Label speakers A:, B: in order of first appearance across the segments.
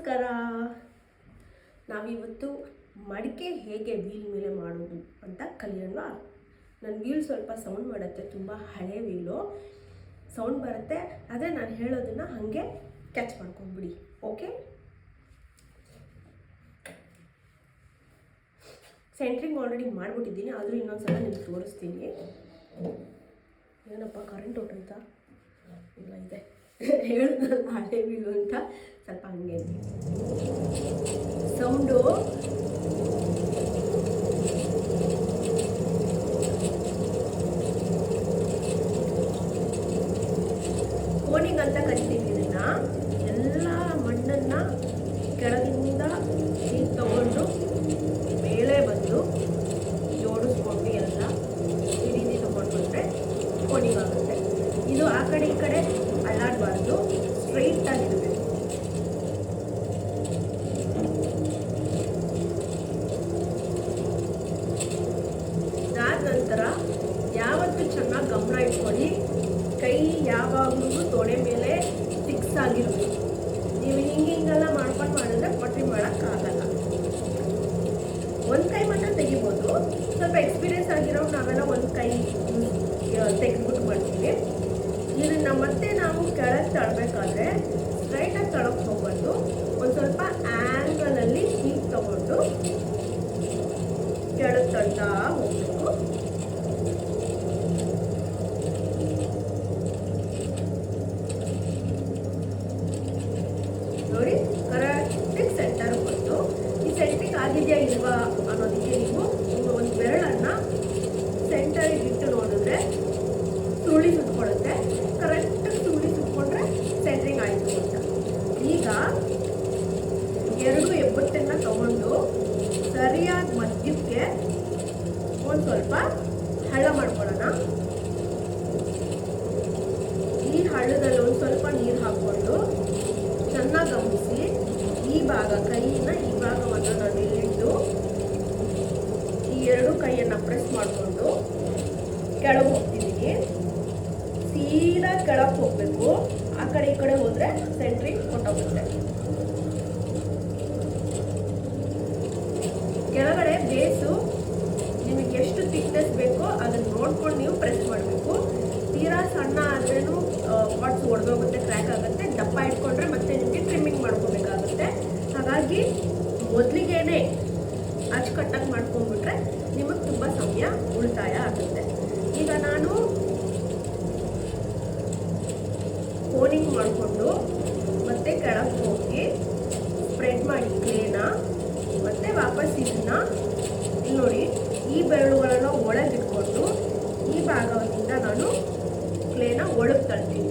A: ನಮಸ್ಕಾರ. ನಾವಿವತ್ತು ಮಡಿಕೆ ಹೇಗೆ ವೀಲ್ ಮೇಲೆ ಮಾಡೋದು ಅಂತ ಕಲಿಯೋಣ. ನನ್ನ ವೀಲ್ ಸ್ವಲ್ಪ ಸೌಂಡ್ ಮಾಡುತ್ತೆ, ತುಂಬ ಹಳೆ ವೀಲು ಸೌಂಡ್ ಬರುತ್ತೆ. ಆದರೆ ನಾನು ಹೇಳೋದನ್ನು ಹಾಗೆ ಕ್ಯಾಚ್ ಮಾಡ್ಕೊಂಡ್ಬಿಡಿ. ಓಕೆ, ಸೆಂಟ್ರಿಂಗ್ ಆಲ್ರೆಡಿ ಮಾಡಿಬಿಟ್ಟಿದ್ದೀನಿ, ಆದರೂ ಇನ್ನೊಂದ್ಸಲ ನಿಮ್ಗೆ ತೋರಿಸ್ತೀನಿ. ಏನಪ್ಪ ಕರೆಂಟ್ ಹೊಟ್ಟೋಯ್ತಾ? ಇಲ್ಲ ಇದೆ ಹೇಳಿದ್ನಲ್ಲ ಹಳೆ ವೀಲು ಅಂತ, ಸ್ವಲ್ಪ ಹಂಗೆ ಸೌಂಡು. ಕೋನಿಂಗ್ ಅಂತ ಕರಿತೀವಿ ಇದನ್ನ. ಎಲ್ಲ ಮಣ್ಣನ್ನು ಕೆಳಗಿಂದ ಹೀಗೆ ತಗೊಂಡು ಮೇಲೆ ಬಂದು ಜೋಡಿಸ್ಕೊಂಡು ಎಲ್ಲ ಈ ರೀತಿ ತಗೊಂಡು ಬಂದರೆ ಕೋನಿಂಗ್ ಆಗುತ್ತೆ. ಇದು ಆ ಕಡೆ ಈ ಕಡೆ ಅಲ್ಲಾಡಬಾರ್ದು, ಸ್ಟ್ರೈಟ್ ಆಗಿರಬೇಕು. ಅದಾದ ನಂತರ ಯಾವತ್ತೂ ಚೆನ್ನಾಗಿ ಗಮನ ಇಟ್ಕೊಳ್ಳಿ, ಕೈ ಯಾವಾಗಲೂ ತೊಡೆ ಮೇಲೆ ಫಿಕ್ಸ್ ಆಗಿರಬೇಕು. ನೀವು ಹಿಂಗೆಲ್ಲ ಮಾಡ್ಕೊಂಡು ಮಾಡಿದ್ರೆ ಪಟ್ರಿ ಮಾಡೋಕ್ಕಾಗಲ್ಲ. ಒಂದು ಕೈ ಮಾತ್ರ ತೆಗಿಬೋದು. ಸ್ವಲ್ಪ ಎಕ್ಸ್ಪೀರಿಯನ್ಸ್ ಆಗಿರೋ ನಾವೆಲ್ಲ ಒಂದು ಕೈ ತೆಗೆದ್ಬಿಟ್ಟು ಮಾಡ್ತೀವಿ. ಇದನ್ನ ಮತ್ತೆ ನಾವು ಕೆಳಗೆ ತಳ್ಳಬೇಕಾದ್ರೆ ಸ್ಟ್ರೈಟಾಗಿ ತಳಕ್ಕೆ ಹೋಗ್ಬಾರ್ದು, ಒಂದು ಸ್ವಲ್ಪ ಆ್ಯಂಗಲಲ್ಲಿ ಹೀಗೆ ತಗೊಂಡು ಕೆಳಗೆ ತಳ್ತಾ ಹೋಗ್ಬೇಕು. ನೋಡಿ, ಕರೆಕ್ಟಾಗಿ ಸೆಂಟರ್ ಬಂದು ಈ ಸೆಂಟ್ರಿಗೆ ಆಗಿದೆಯಾ ಇಲ್ವಾ ಅನ್ನೋದಕ್ಕೆ ನೀವು ಒಂದು ಬೆರಳನ್ನು ಸೆಂಟರಿಗೆ ಇಟ್ಟು ನೋಡಿದ್ರೆ ಸುರುಳಿ ಸುತ್ಕೊಳ್ಳುತ್ತೆ. ಕರೆಕ್ಟಾಗಿ ಸುರುಳಿ ಸುತ್ಕೊಂಡ್ರೆ ಸೆಂಟ್ರಿಂಗ್ ಆಯಿತು ಅಂತ. ಈಗ ಎರಡು ಎಬ್ಬಟ್ಟನ್ನು ತಗೊಂಡು ಸರಿಯಾಗಿ ಮಧ್ಯಕ್ಕೆ ಒಂದು ಸ್ವಲ್ಪ ಹಳ್ಳ ಮಾಡ್ಕೊಳ್ಳೋಣ. ಈ ಹಳ್ಳದಲ್ಲಿ ಒಂದು ಸ್ವಲ್ಪ ನೀರು ಹಾಕ್ಕೊಂಡು ಚೆನ್ನಾಗಿ ಗಮನಿಸಿ. ಈ ಭಾಗ ಕೈಯಿನ ಈ ಭಾಗವನ್ನು ನಾನು ಇಲ್ಲಿಟ್ಟು ಈ ಎರಡು ಕೈಯನ್ನು ಪ್ರೆಸ್ ಮಾಡಿಕೊಂಡು ಕೆಳಗೆ ಹೋಗ್ತಿದ್ದೀನಿ. ಸೀದಾ ಕೆಳಗೆ ಹೋಗಬೇಕು. ಆ ಕಡೆ ಈ ಕಡೆ ಹೋದರೆ ಸೆಂಟ್ರಿಂಗ್ ಹೊಟ್ಟೋಗುತ್ತೆ. ಕೆಳಗಡೆ ಬೇಸು ನಿಮಗೆ ಎಷ್ಟು ಥಿಕ್ನೆಸ್ ಬೇಕೋ ಅದನ್ನು ನೋಡ್ಕೊಂಡು ನೀವು ಪ್ರೆಸ್ ಮಾಡಬೇಕು. ತೀರಾ ಸಣ್ಣ ಆದ್ರೂ ಪಾಟ್ಸ್ ಒಡೆದೋಗುತ್ತೆ, ಕ್ರ್ಯಾಕ್ ಆಗುತ್ತೆ. ದಪ್ಪ ಇಟ್ಕೊಂಡ್ರೆ ಮತ್ತೆ ನಿಮಗೆ ಟ್ರಿಮ್ಮಿಂಗ್ ಮಾಡ್ಕೋಬೇಕಾಗುತ್ತೆ. ಹಾಗಾಗಿ ಮೊದಲಿಗೇನೆ ಅಚ್ಚುಕಟ್ಟಾಗಿ ಮಾಡ್ಕೊಂಡ್ಬಿಟ್ರೆ ನಿಮಗೆ ತುಂಬ ಸಮಯ ಉಳಿತಾಯ ಆಗುತ್ತೆ. ಈಗ ನಾನು ಕೋನಿಂಗ್ ಮಾಡಿಕೊಂಡು ಮತ್ತೆ ಕೆಳಗೆ ಹೋಗಿ ಸ್ಪ್ರೆಡ್ ಮಾಡಿ ಕ್ಲೇನ ಮತ್ತೆ ವಾಪಸ್ ಇದನ್ನ ಇಲ್ಲಿ ನೋಡಿ, ಈ ಬೆರಳುಗಳನ್ನು ಒಳಗಿಟ್ಕೊಂಡು ಈ ಭಾಗದಿಂದ ನಾನು ಕ್ಲೇನ ಒಳಗೆ ತಳ್ತೀನಿ.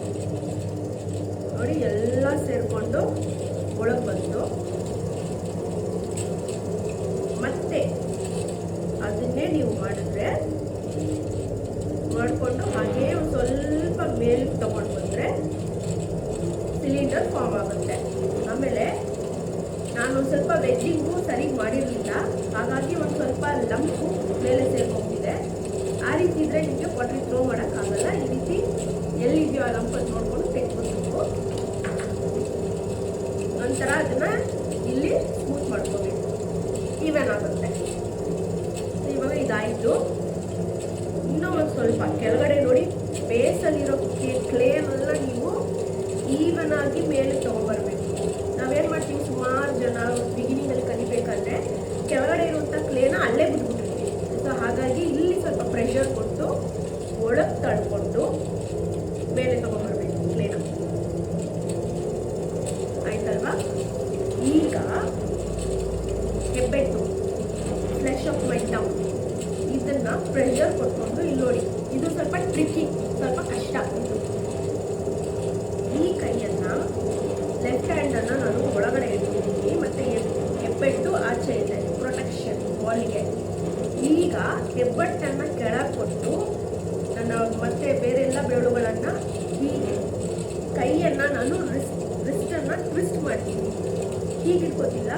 A: ನೋಡಿ, ಎಲ್ಲ ಸೇರಿಕೊಂಡು ಒಳಗೆ ಬಂದು ಮತ್ತೆ ಅದನ್ನೇ ನೀವು ಮಾಡಿದ್ರೆ ಮಾಡಿಕೊಂಡು ಹಾಗೇ ಒಂದು ಸ್ವಲ್ಪ ಮೇಲಿಗೆ ತಗೊಂಡು ಬಂದರೆ ಸಿಲಿಂಡರ್ ಫಾರ್ಮ್ ಆಗುತ್ತೆ. ಆಮೇಲೆ ನಾನು ಒಂದು ಸ್ವಲ್ಪ ವೆಜ್ಜಿಂಗು ಸರಿಗೆ ಮಾಡಿರಲಿಲ್ಲ, ಹಾಗಾಗಿ ಒಂದು ಸ್ವಲ್ಪ ಲಂಪು ಮೇಲೆ ಸೇರ್ಕೊಂಡ್ಬಿಟ್ಟಿದೆ. ಆ ರೀತಿ ಇದ್ದರೆ ನಿಮಗೆ ಪೊಟ್ರಿ ಥ್ರೋ ಮಾಡೋಕ್ಕಾಗಲ್ಲ. ಈ ರೀತಿ ಎಲ್ಲಿದೆಯೋ ಆ ಲಂಪನ್ನು ನೋಡ್ಕೊಂಡು ತೆಗೆದ್ಬಿಡ್ಬೇಕು. ನಂತರ ಅದನ್ನು ಇಲ್ಲಿ ಸ್ಮೂತ್ ಮಾಡ್ಕೋಬೇಕು, ಈವನ್ ಆಗುತ್ತೆ. ಇವಾಗ ಇದಾಯಿತು. ಇನ್ನೂ ಒಂದು ಸ್ವಲ್ಪ ಕೆಳಗಡೆ ನೋಡಿ, ಬೇಸಲ್ಲಿರೋ ಕ್ಲೇನೆಲ್ಲ ನೀವು ಈವನ್ ಆಗಿ ಮೇಲೆ ತೊಗೊಬರ್ಬೇಕು. ನಾವೇನು ಮಾಡ್ತೀವಿ, ಸುಮಾರು ಜನ ಬಿಗಿನಿಂಗಲ್ಲಿ ಕಲಿಬೇಕಾದ್ರೆ ಕೆಳಗಡೆ ಇರುವಂಥ ಕ್ಲೇನ ಅಲ್ಲೇ ಬಿಟ್ಬಿಟ್ಟಿರ್ತೀವಿ. ಸೊ ಹಾಗಾಗಿ ಇಲ್ಲಿ ಸ್ವಲ್ಪ ಪ್ರೆಷರ್ ಕೊಟ್ಟು ಒಳಗೆ ತಳ್ಕೊಂಡು ಮೇಲೆ ತೊಗೊಂಬರ್ಬೇಕು ಕ್ಲೇನ. ಆಯ್ತಲ್ವಾ? ಈಗ ಹೆಬ್ಬೆಟ್ಟು ಫ್ಲೆಶ್ ಆಫ್ ಮೈ ಟೌನ್ ಇದನ್ನು ಪ್ರೆಷರ್ ಕೊಟ್ಕೊಂಡು ಇಲ್ಲಿ ನೋಡಿ, ಇದು ಸ್ವಲ್ಪ ಟ್ರಿಕ್ಕಿ, ಸ್ವಲ್ಪ ಕಷ್ಟ. ಇದು ಈ ಕೈಯನ್ನು ಲೆಫ್ಟ್ ಹ್ಯಾಂಡನ್ನು ನಾನು ಒಳಗಡೆ ಇಟ್ಟಿದ್ದೀನಿ, ಮತ್ತು ಹೆಬ್ಬೆಟ್ಟು ಆಚೆ ಇದೆ, ಪ್ರೊಟೆಕ್ಷನ್ ಬಾಲಿಗೆ. ಈಗ ಹೆಬ್ಬಟ್ಟನ್ನು ಕೆಳಗೆ ಕೊಟ್ಟು ನನ್ನ ಮತ್ತೆ ಬೇರೆ ಎಲ್ಲ ಬೆರಳುಗಳನ್ನು ಹೀಗೆ ಕೈಯನ್ನು ನಾನು ರಿಸ್ಟನ್ನು ಟ್ವಿಸ್ಟ್ ಮಾಡ್ತೀನಿ. ಹೀಗೆ ಇಟ್ಕೋತಿಲ್ಲ,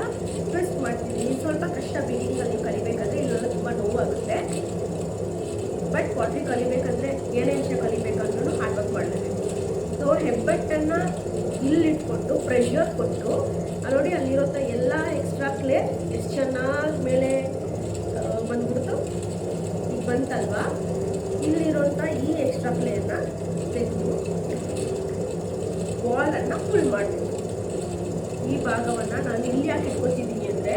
A: ಟ್ವಿಸ್ಟ್ ಮಾಡ್ತೀನಿ. ಸ್ವಲ್ಪ ಕಷ್ಟ ಬಿಗಿನಿಂಗಲ್ಲಿ ಕಲಿಬೇಕಾದ್ರೆ, ಇಲ್ಲೆಲ್ಲ ತುಂಬ ನೋವಾಗುತ್ತೆ. ಬಟ್ ಪಾಟ್ರಿ ಕಲಿಬೇಕಂದ್ರೆ ಏನೇ ವಿಷಯ ಕಲಿಬೇಕಂದ್ರೂ ಹಾರ್ಡ್ ವರ್ಕ್ ಮಾಡಲೇಬೇಕು. ಸೊ ಹೆಬ್ಬೆಟ್ಟನ್ನು ಇಲ್ಲಿಟ್ಕೊಂಡು ಪ್ರೆಷರ್ ಕೊಟ್ಟು ನೋಡಿ ಅಲ್ಲಿರೋ ಎಲ್ಲ ಎಕ್ಸ್ಟ್ರಾ ಕ್ಲೇ ಎಷ್ಟು ಚೆನ್ನಾಗಿ ಮೇಲೆ ಬಂದ್ಬಿಡ್ತು. ಈಗ ಬಂತಲ್ವಾ, ಇಲ್ಲಿರೋಂಥ ಈ ಎಕ್ಸ್ಟ್ರಾ ಕ್ಲೇನ ತೆಗೆದು ವಾಲನ್ನು ಫುಲ್ ಮಾಡಬೇಕು. ಈ ಭಾಗವನ್ನು ನಾನು ಇಲ್ಲಿ ಯಾಕೆ ಇಟ್ಕೊತಿದ್ದೀನಿ ಅಂದರೆ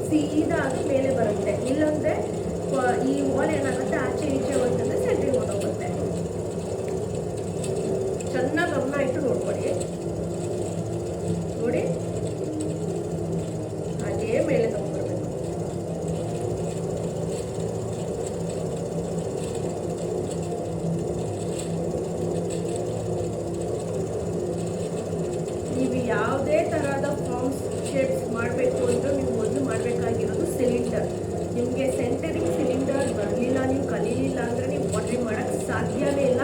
A: ಸೀದಾ ಅದು ಮೇಲೆ ಬರುತ್ತೆ. ಇಲ್ಲಂದರೆ ಈ ವಾಲ್ ಏನಾಗುತ್ತೆ, ಆಚೆ ಈಚೆ ಹೋಗ್ತದೆ, ಸೆಂಟ್ರಿಗೆ ಹೊರಟೋಗುತ್ತೆ. ಚೆನ್ನಾಗಿ ಗಮನ ಇಟ್ಟು ನೋಡ್ಕೊಳ್ಳಿ. ನೋಡಿ ಹಾಗೇ ಮೇಲೆ ತಗೊಂಡ್ಬರ್ಬೇಕು. ನೀವು ಯಾವುದೇ ತರಹದ ಫಾರ್ಮ್ಸ್ ಶೇಪ್ಸ್ ಮಾಡಬೇಕು ಅಂದ್ರೆ ನೀವು ಮೊದಲು ಮಾಡಬೇಕಾಗಿರೋದು ಸಿಲಿಂಡರ್. ನಿಮಗೆ ಸೆಂಟರಿಂಗ್ ಸಿಲಿಂಡರ್ ಬರಲಿಲ್ಲ, ನೀವು ಕಲೀಲಿಲ್ಲ ಅಂದರೆ ನೀವು ಪಾಟ್ರಿ ಮಾಡೋಕ್ಕೆ ಸಾಧ್ಯವೇ ಇಲ್ಲ.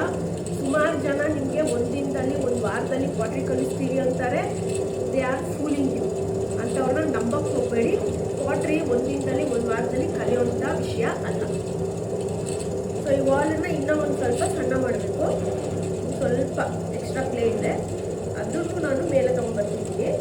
A: ಸುಮಾರು ಜನ ನಿಮಗೆ ಒಂದಿನದಲ್ಲಿ ಒಂದು ವಾರದಲ್ಲಿ ಪಾಟ್ರಿ ಕಲಿಸ್ತೀವಿ ಅಂತಾರೆ. They are fooling you. ಅಂಥವ್ರನ್ನ ನಂಬಕ್ಕೆ ಹೋಗಬೇಡಿ. ಪಾಟ್ರಿ ಒಂದಿನದಲ್ಲಿ ಒಂದು ವಾರದಲ್ಲಿ ಕಲಿಯುವಂಥ ವಿಷಯ ಅಲ್ಲ. ಸೊ ಈ ವಾಲನ್ನು ಇನ್ನೂ ಒಂದು ಸ್ವಲ್ಪ ಸಣ್ಣ ಮಾಡಬೇಕು. ಸ್ವಲ್ಪ ಎಕ್ಸ್ಟ್ರಾ ಕ್ಲೇ ಇದೆ, ಅದನ್ನು ನಾನು ಮೇಲೆ ತಗೊಂಡ್ಬರ್ತಿದ್ದೀನಿ.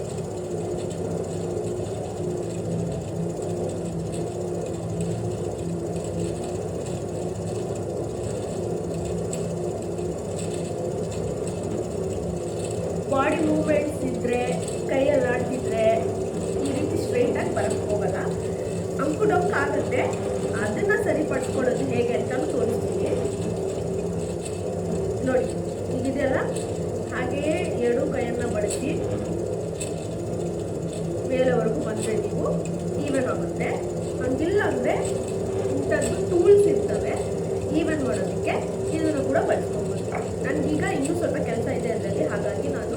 A: ಬಾಡಿ ಮೂವ್ಮೆಂಟ್ಸ್ ಇದ್ದರೆ, ಕೈಯಲ್ಲಿ ಆಡ್ತಿದ್ರೆ ಈ ರೀತಿ ಸ್ಟ್ರೈಟಾಗಿ ಬರೋಕ್ಕೆ ಹೋಗಲ್ಲ, ಅಂಕು ಡೊಂಕು ಆಗುತ್ತೆ. ಅದನ್ನು ಸರಿಪಡಿಸ್ಕೊಳ್ಳೋದು ಹೇಗೆ ಅಂತ ತೋರಿಸ್ತೀನಿ ನೋಡಿ. ಈಗಿದೆಯಲ್ಲ, ಹಾಗೆಯೇ ಎರಡು ಕೈಯನ್ನು ಬಳಸಿ ಮೇಲೆವರೆಗೂ ಬಂದರೆ ನೀವು ಈವನ್ ಆಗುತ್ತೆ. ಹಂಗಿಲ್ಲ ಅಂದರೆ ಇಂಥದ್ದು ಟೂಲ್ಸ್ ಇರ್ತವೆ ಈವನ್ ಮಾಡೋದಕ್ಕೆ, ಇದನ್ನು ಕೂಡ ಬಳಸ್ಕೊಬೋದು. ನನಗೀಗ ಇನ್ನೂ ಸ್ವಲ್ಪ ಕೆಲಸ ಇದೆ ಅದರಲ್ಲಿ, ಹಾಗಾಗಿ ನಾನು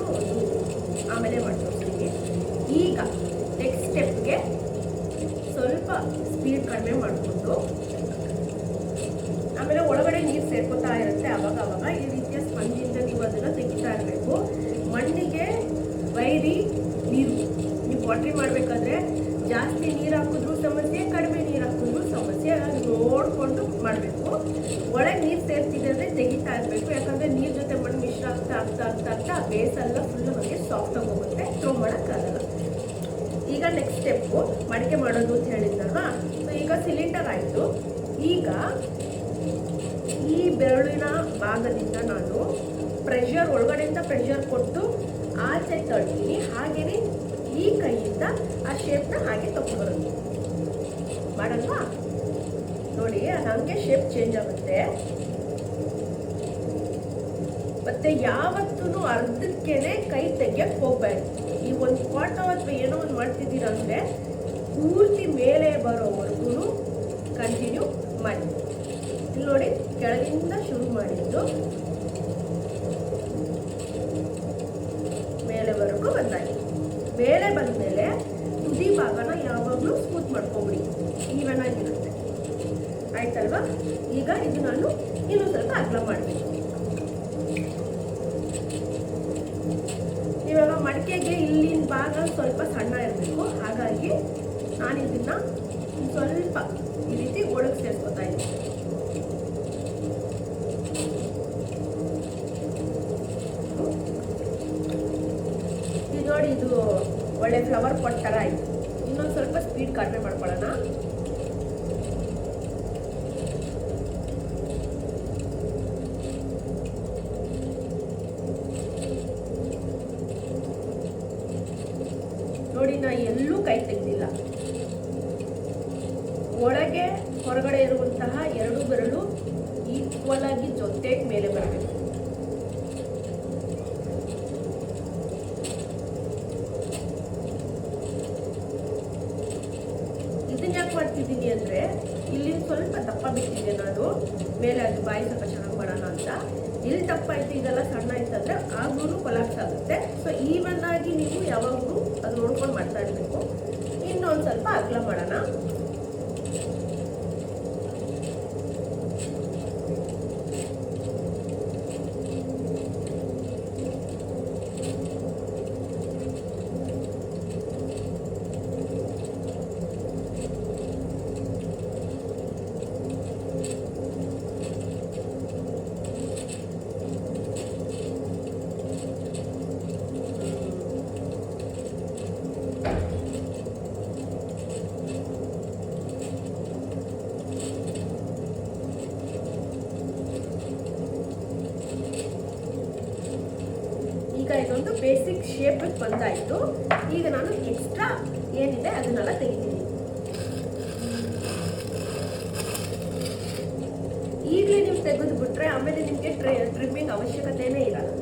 A: ಆಮೇಲೆ ಮಾಡ್ಕೊಡ್ತೀನಿ. ಈಗ ನೆಕ್ಸ್ಟ್ ಸ್ಟೆಪ್ಗೆ ಸ್ವಲ್ಪ ಸ್ಪೀಡ್ ಕಡಿಮೆ ಮಾಡಿಕೊಂಡು ಆಮೇಲೆ ಒಳಗಡೆ ನೀರು ಸೇರ್ಕೊತಾ ಇರುತ್ತೆ. ಆವಾಗ ಈ ರೀತಿಯ ಸ್ಪಂಜಿಂದ ನೀವು ಅದನ್ನು ತೆಗಿತಾ ಇರಬೇಕು. ಮಣ್ಣಿಗೆ ವೈರಿ ನೀರು. ನೀವು ವಾಟ್ರಿ ಮಾಡಬೇಕಾದ್ರೆ ಜಾಸ್ತಿ ನೀರು ಹಾಕಿದ್ರು ಸಮಸ್ಯೆ, ಕಡಿಮೆ ನೀರು ಹಾಕಿದ್ರು ಸಮಸ್ಯೆ. ನೋಡಿಕೊಂಡು ಮಾಡಬೇಕು. ಒಳಗೆ ನೀರು ಸೇರ್ತಿದೆ ಅಂದರೆ ತೆಗಿತಾ ಇರಬೇಕು. ಯಾಕಂದರೆ ನೀರು ಜೊತೆ ಮಣ್ಣು ಮಿಶ್ರ ಆಗ್ತಾ ಬೇಸೆಲ್ಲ ಫುಲ್ ನಮಗೆ ಸಾಫ್ಟಾಗಿ ಹೋಗುತ್ತೆ, ಥ್ರೋ ಮಾಡೋಕ್ಕಾಗಲ್ಲ. ಈಗ ನೆಕ್ಸ್ಟ್ ಸ್ಟೆಪ್ಪು ಮಡಿಕೆ ಮಾಡೋದು ಅಂತ ಹೇಳಿದ್ನಲ್ವಾ. ಸೊ ಈಗ ಸಿಲಿಂಡರ್ ಆಯಿತು. ಈಗ ಈ ಬೆರಳಿನ ಭಾಗದಿಂದ ನಾನು ಪ್ರೆಷರ್, ಒಳಗಡೆಯಿಂದ ಪ್ರೆಷರ್ ಕೊಟ್ಟು ಆಚೆ ತಳ್ತೀನಿ. ಹಾಗೆಯೇ ಈ ಕೈಯಿಂದ ಆ ಶೇಪ್ನ ಹಾಗೆ ತಗೊಂಡ್ಬರೋದು ಮಾಡಲ್ವಾ. ನೋಡಿ ಅದು ಹಂಗೆ ಶೇಪ್ ಚೇಂಜ್ ಆಗುತ್ತೆ. ಮತ್ತೆ ಯಾವತ್ತೂ ಅರ್ಧಕ್ಕೇನೆ ಕೈ ತೆಗಿಯಕ್ಕೆ ಹೋಗ್ಬೇಡಿ. ಈ ಒಂದು ಪಾಟ್ ಅಥವಾ ಏನೋ ಒಂದು ಮಾಡ್ತಿದ್ದೀರ ಅಂದರೆ ಪೂರ್ತಿ ಮೇಲೆ ಬರೋವರೆಗೂ ಕಂಟಿನ್ಯೂ ಮಾಡಿ. ಇಲ್ಲಿ ನೋಡಿ, ಕೆಳಗಿಂದ ಶುರು ಮಾಡಿದ್ದು ಮೇಲೆವರೆಗೂ ಬಂದಾಗಿ. ಮೇಲೆ ಬಂದಮೇಲೆ ತುದಿ ಭಾಗನ ಯಾವಾಗಲೂ ಸ್ಮೂತ್ ಮಾಡ್ಕೊಬಿಡಿ, ಈವನ್ ಆಗಿರುತ್ತೆ. ಆಯ್ತಲ್ವಾ. ಈಗ ಇದು ನಾನು ಇನ್ನೂ ಸ್ವಲ್ಪ ಅಗಲ ಮಾಡಬೇಕು. ಇವಾಗ ಮಡಿಕೆಗೆ ಇಲ್ಲಿನ ಭಾಗ ಸ್ವಲ್ಪ ಸಣ್ಣ ಇರಬೇಕು. ಹಾಗಾಗಿ ನಾನು ಇದನ್ನ ಸ್ವಲ್ಪ ಈ ರೀತಿ ಒಳಗೆ ಸೇರಿಸ್ಕೊತಾ ಇದ್ದೀನಿ. ಇದು ನೋಡಿ, ಇದು ಒಳ್ಳೆ ಫ್ಲವರ್ ಪಾಟ್ ಥರ ಆಯಿತು. ಇನ್ನೊಂದು ಸ್ವಲ್ಪ ಸ್ಪೀಡ್ ಕಡಿಮೆ ಮಾಡ್ಕೊಳ್ಳೋಣ. ನೋಡಿ, ನಾ ಎಲ್ಲೂ ಕೈ ತೆಗೆದಿಲ್ಲ. ಒಳಗೆ ಹೊರಗಡೆ ಇರುವಂತಹ ಎರಡು ಬೆರಳು ಈಕ್ವಲ್ ಆಗಿ ಜೊತೆಗೆ ಮೇಲೆ ಬರಬೇಕು. ಇದನ್ನ ಯಾಕೆ ಮಾಡ್ತಿದ್ದೀನಿ ಅಂದರೆ ಇಲ್ಲಿ ಸ್ವಲ್ಪ ದಪ್ಪ ಬಿಟ್ಟಿದ್ದೆ ನಾನು ಮೇಲೆ, ಅದು ಬಾಯಿ ಸ್ವಲ್ಪ ಚೆನ್ನಾಗಿ ಮಾಡೋಣ ಅಂತ. ಇಲ್ಲಿ ದಪ್ಪ ಆಯ್ತು, ಇದೆಲ್ಲ ಸಣ್ಣ ಆಯ್ತಂದ್ರೆ ಆದ್ರೂ ಕೊಲಾಪ್ಸ್ ಆಗುತ್ತೆ. ಸೊ ಈವನ್ ಆಗಿ ನೀವು ಯಾವಾಗಲೂ ಅದು ನೋಡ್ಕೊಂಡು ಮಾಡ್ತಾ ಇರಬೇಕು. ಇನ್ನೊಂದು ಸ್ವಲ್ಪ ಅಗಲ ಮಾಡೋಣ. ಇದೊಂದು ಬೇಸಿಕ್ ಶೇಪಿಗೆ ಬಂದಾಯಿತು. ಈಗ ನಾನು ಎಕ್ಸ್ಟ್ರಾ ಏನಿದೆ ಅದನ್ನೆಲ್ಲ ತೆಗಿತೀನಿ. ಈಗಲೇ ನೀವು ತೆಗೆದುಬಿಟ್ರೆ ಆಮೇಲೆ ನಿಮಗೆ ಟ್ರಿಮ್ಮಿಂಗ್ ಅವಶ್ಯಕತೆನೇ ಇರಲ್ಲ.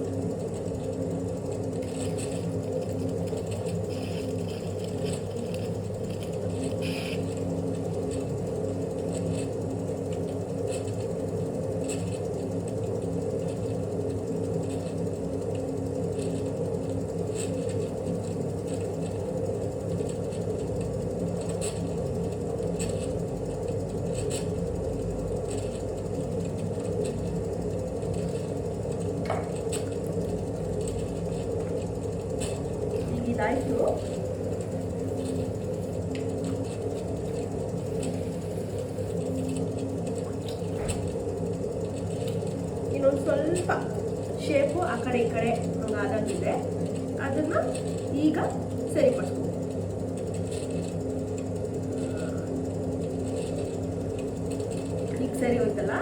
A: ಇದಾಯಿತು. ಇನ್ನೊಂದು ಸ್ವಲ್ಪ ಶೇಪು ಆ ಕಡೆ ಈ ಕಡೆ ಹಂಗಾದಾಗಿದೆ, ಅದನ್ನು ಈಗ ಸರಿಪಡಿಸ್ತೀವಿ. ಈಗ ಸರಿ ಹೋಯ್ತಲ್ಲ.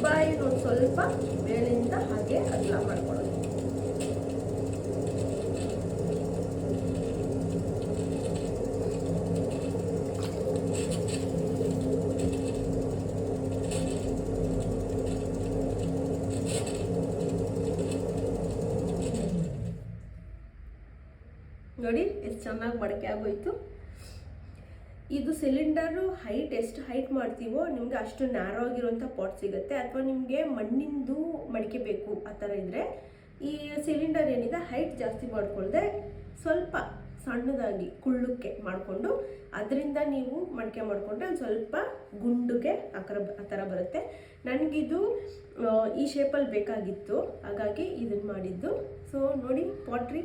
A: ಬಾಯಿನೊಂದು ಸ್ವಲ್ಪ ಮೇಲಿಂದ ಹಾಗೆ ಅಗಲ ಮಾಡ್ಕೊಳ್ಳೋದು. ನೋಡಿ ಎಷ್ಟು ಚೆನ್ನಾಗಿ ಮಡಕೆ ಆಗೋಯ್ತು. ಇದು ಸಿಲಿಂಡರು ಹೈಟ್ ಎಷ್ಟು ಹೈಟ್ ಮಾಡ್ತೀವೋ ನಿಮ್ಗೆ ಅಷ್ಟು ನ್ಯಾರೋ ಆಗಿರುವಂಥ ಪಾಟ್ ಸಿಗುತ್ತೆ. ಅಥವಾ ನಿಮಗೆ ಮಣ್ಣಿಂದು ಮಡಿಕೆ ಬೇಕು ಆ ಥರ ಇದ್ದರೆ ಈ ಸಿಲಿಂಡರ್ ಏನಿದೆ ಹೈಟ್ ಜಾಸ್ತಿ ಮಾಡ್ಕೊಳ್ದೆ ಸ್ವಲ್ಪ ಸಣ್ಣದಾಗಿ ಕುಳ್ಳಕ್ಕೆ ಮಾಡಿಕೊಂಡು ಅದರಿಂದ ನೀವು ಮಡಿಕೆ ಮಾಡಿಕೊಂಡ್ರೆ ಒಂದು ಸ್ವಲ್ಪ ಗುಂಡುಗೆ ಆ ಥರ ಬರುತ್ತೆ. ನನಗಿದು ಈ ಶೇಪಲ್ಲಿ ಬೇಕಾಗಿತ್ತು, ಹಾಗಾಗಿ ಇದನ್ನು ಮಾಡಿದ್ದು. ಸೊ ನೋಡಿ ಪಾಟ್ರಿ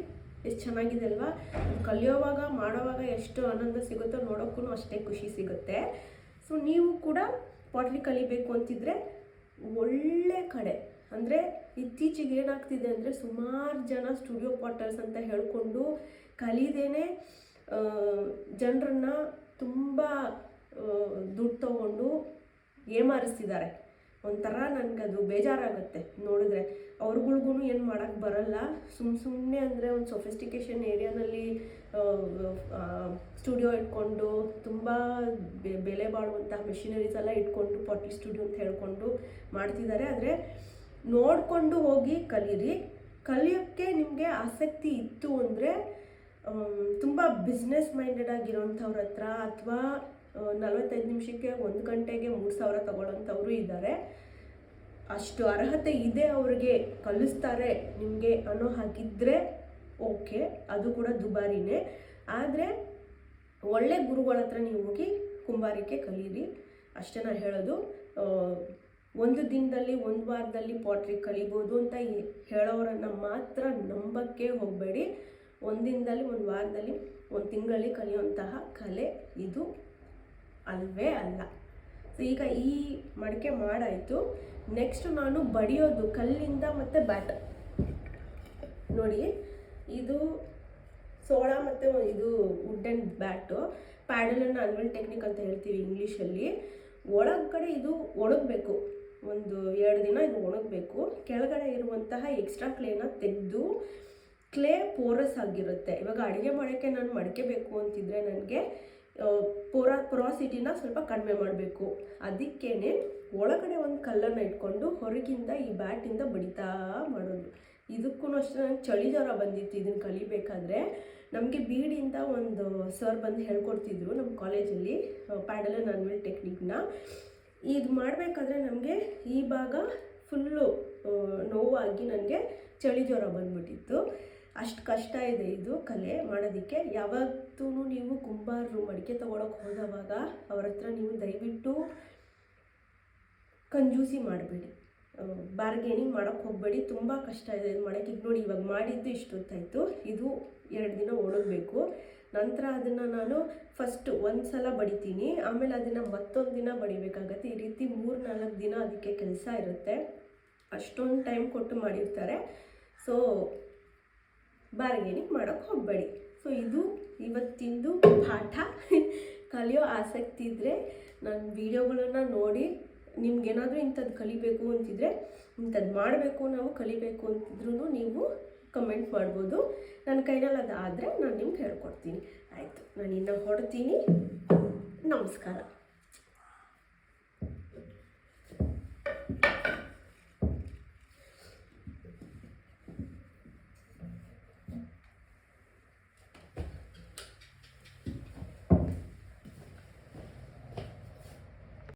A: ಎಷ್ಟು ಚೆನ್ನಾಗಿದೆ ಅಲ್ವಾ. ಕಲಿಯೋವಾಗ ಮಾಡೋವಾಗ ಎಷ್ಟು ಆನಂದ ಸಿಗುತ್ತೋ ನೋಡೋಕ್ಕೂ ಅಷ್ಟೇ ಖುಷಿ ಸಿಗುತ್ತೆ. ಸೊ ನೀವು ಕೂಡ ಪಾಟ್ರಿ ಕಲಿಬೇಕು ಅಂತಿದ್ರೆ ಒಳ್ಳೆ ಕಡೆ ಅಂದರೆ ಇತ್ತೀಚೆಗೆ ಏನಾಗ್ತಿದೆ ಅಂದರೆ ಸುಮಾರು ಜನ ಸ್ಟುಡಿಯೋ ಪಾಟರ್ಸ್ ಅಂತ ಹೇಳ್ಕೊಂಡು ಕಲಿದೇನೆ ಜನರನ್ನು ತುಂಬ ದುಡ್ಡು ತಗೊಂಡು ಏಮಾರಿಸ್ತಿದ್ದಾರೆ. ಒಂಥರ ನನಗದು ಬೇಜಾರಾಗುತ್ತೆ ನೋಡಿದ್ರೆ. ಅವ್ರುಗಳ್ಗೂ ಏನು ಮಾಡೋಕ್ಕೆ ಬರಲ್ಲ, ಸುಮ್ಮನೆ ಅಂದರೆ ಒಂದು ಸೊಫಿಸ್ಟಿಕೇಷನ್ ಏರಿಯಾನಲ್ಲಿ ಸ್ಟುಡಿಯೋ ಇಟ್ಕೊಂಡು ತುಂಬ ಬೆಲೆ ಬಾಳುವಂತಹ ಮೆಷಿನರೀಸ್ ಎಲ್ಲ ಇಟ್ಕೊಂಡು ಪಾಟ್ರಿ ಸ್ಟುಡಿಯೋ ಅಂತ ಹೇಳ್ಕೊಂಡು ಮಾಡ್ತಿದ್ದಾರೆ. ಆದರೆ ನೋಡಿಕೊಂಡು ಹೋಗಿ ಕಲೀರಿ. ಕಲಿಯೋಕ್ಕೆ ನಿಮಗೆ ಆಸಕ್ತಿ ಇತ್ತು ಅಂದರೆ ತುಂಬ ಬಿಸ್ನೆಸ್ ಮೈಂಡೆಡ್ ಆಗಿರೋಂಥವ್ರ ಹತ್ರ ಅಥವಾ 45 ನಿಮಿಷಕ್ಕೆ 1 ಗಂಟೆಗೆ 3,000 ತಗೊಳ್ಳೋಂಥವ್ರು ಇದ್ದಾರೆ. ಅಷ್ಟು ಅರ್ಹತೆ ಇದೆ ಅವ್ರಿಗೆ, ಕಲಿಸ್ತಾರೆ ನಿಮಗೆ ಅನ್ನೋ ಹಾಗಿದ್ದರೆ ಓಕೆ, ಅದು ಕೂಡ ದುಬಾರಿನೇ. ಆದರೆ ಒಳ್ಳೆ ಗುರುಗಳ ಹತ್ರ ನೀವು ಹೋಗಿ ಕುಂಬಾರಿಕೆ ಕಲೀರಿ ಅಷ್ಟೇ ನಾನು ಹೇಳೋದು. ಒಂದು ದಿನದಲ್ಲಿ 1 ವಾರದಲ್ಲಿ ಪಾಟ್ರಿ ಕಲಿಬೋದು ಅಂತ ಹೇಳೋರನ್ನು ಮಾತ್ರ ನಂಬಕ್ಕೆ ಹೋಗಬೇಡಿ. 1 ದಿನದಲ್ಲಿ 1 ವಾರದಲ್ಲಿ 1 ತಿಂಗಳಲ್ಲಿ ಕಲಿಯುವಂತಹ ಕಲೆ ಇದು ಅಲ್ವೇ ಅಲ್ಲ. ಸೊ ಈಗ ಈ ಮಡಿಕೆ ಮಾಡಾಯಿತು. ನೆಕ್ಸ್ಟ್ ನಾನು ಬಡಿಯೋದು ಕಲ್ಲಿಂದ ಮತ್ತು ಬ್ಯಾಟ್ ನೋಡಿ, ಇದು ಸೋಡಾ ಮತ್ತು ಇದು ವುಡ್ಡನ್ ಬ್ಯಾಟು, ಪ್ಯಾಡಲನ್ನು ಅನ್ವಿಲ್ ಟೆಕ್ನಿಕ್ ಅಂತ ಹೇಳ್ತೀವಿ ಇಂಗ್ಲೀಷಲ್ಲಿ. ಒಳಗಡೆ ಇದು ಒಣಗಬೇಕು, ಒಂದು 2 ದಿನ ಇದು ಒಣಗಬೇಕು. ಕೆಳಗಡೆ ಇರುವಂತಹ ಎಕ್ಸ್ಟ್ರಾ ಕ್ಲೇನ ತೆಗೆದು, ಕ್ಲೇ ಪೋರಸ್ ಆಗಿರುತ್ತೆ. ಇವಾಗ ಅಡುಗೆ ಮಾಡೋಕ್ಕೆ ನಾನು ಮಡಿಕೆ ಬೇಕು ಅಂತಿದ್ರೆ ನನಗೆ ಪೊರಾಸಿಟಿನ ಸ್ವಲ್ಪ ಕಡಿಮೆ ಮಾಡಬೇಕು. ಅದಕ್ಕೇ ಒಳಗಡೆ ಒಂದು ಕಲ್ಲನ್ನು ಇಟ್ಕೊಂಡು ಹೊರಗಿಂದ ಈ ಬ್ಯಾಟಿಂದ ಬಡಿತಾ ಮಾಡೋದು. ಇದಕ್ಕೂ ಅಷ್ಟೇ ನನಗೆ ಚಳಿ ಜ್ವರ ಬಂದಿತ್ತು ಇದನ್ನು ಕಲಿಬೇಕಾದ್ರೆ. ನಮಗೆ ಬೀಡಿಂದ ಒಂದು ಸರ್ ಬಂದು ಹೇಳ್ಕೊಡ್ತಿದ್ರು ನಮ್ಮ ಕಾಲೇಜಲ್ಲಿ ಪ್ಯಾಡಲ್ ಅನ್ವಿಲ್ ಟೆಕ್ನಿಕ್ನ. ಇದು ಮಾಡಬೇಕಾದ್ರೆ ನಮಗೆ ಈ ಭಾಗ ಫುಲ್ಲು ನೋವಾಗಿ ನನಗೆ ಚಳಿ ಜ್ವರ ಬಂದ್ಬಿಟ್ಟಿತ್ತು. ಅಷ್ಟು ಕಷ್ಟ ಇದೆ ಇದು ಕಲೆ ಮಾಡೋದಕ್ಕೆ. ಯಾವತ್ತೂ ನೀವು ಕುಂಬಾರರು ಮಡಿಕೆ ತೊಗೊಳಕ್ಕೆ ಹೋದವಾಗ ಅವ್ರ ಹತ್ರ ನೀವು ದಯವಿಟ್ಟು ಕಂಜೂಸಿ ಮಾಡಬೇಡಿ, ಬಾರ್ಗೇನಿಂಗ್ ಮಾಡೋಕ್ಕೆ ಹೋಗಬೇಡಿ. ತುಂಬ ಕಷ್ಟ ಇದೆ ಇದು ಮಾಡೋಕ್ಕೆ. ಈಗ ನೋಡಿ, ಇವಾಗ ಮಾಡಿದ್ದು ಇಷ್ಟೊತ್ತಾಯಿತು. ಇದು 2 ದಿನ ಒಣಗಬೇಕು. ನಂತರ ಅದನ್ನು ನಾನು ಫಸ್ಟ್ ಒಂದು ಸಲ ಬಡಿತೀನಿ, ಆಮೇಲೆ ಅದನ್ನು ಮತ್ತೊಂದು ದಿನ ಬಡಿಬೇಕಾಗತ್ತೆ. ಈ ರೀತಿ 3-4 ದಿನ ಅದಕ್ಕೆ ಕೆಲಸ ಇರುತ್ತೆ. ಅಷ್ಟೊಂದು ಟೈಮ್ ಕೊಟ್ಟು ಮಾಡಿರ್ತಾರೆ. ಸೊ ಬಾರ್ಗೇನಿಂಗ್ ಮಾಡೋಕ್ಕೆ ಹೋಗಬೇಡಿ. ಸೊ ಇದು ಇವತ್ತಿಂದು ಪಾಠ. ಕಲಿಯೋ ಆಸಕ್ತಿ ಇದ್ದರೆ ನನ್ನ ವೀಡಿಯೋಗಳನ್ನು ನೋಡಿ, ನಿಮ್ಗೇನಾದರೂ ಇಂಥದ್ದು ಕಲಿಬೇಕು ಅಂತಿದ್ರೆ, ಇಂಥದ್ದು ಮಾಡಬೇಕು ನಾವು ಕಲಿಬೇಕು ಅಂತಿದ್ರೂ ನೀವು ಕಮೆಂಟ್ ಮಾಡ್ಬೋದು. ನನ್ನ ಕೈನಲ್ಲಿ ಅದಾದರೆ ನಾನು ನಿಮ್ಗೆ ಹೇಳ್ಕೊಡ್ತೀನಿ. ಆಯಿತು, ನಾನು ಇನ್ನು ಹೊಡ್ತೀನಿ. ನಮಸ್ಕಾರ.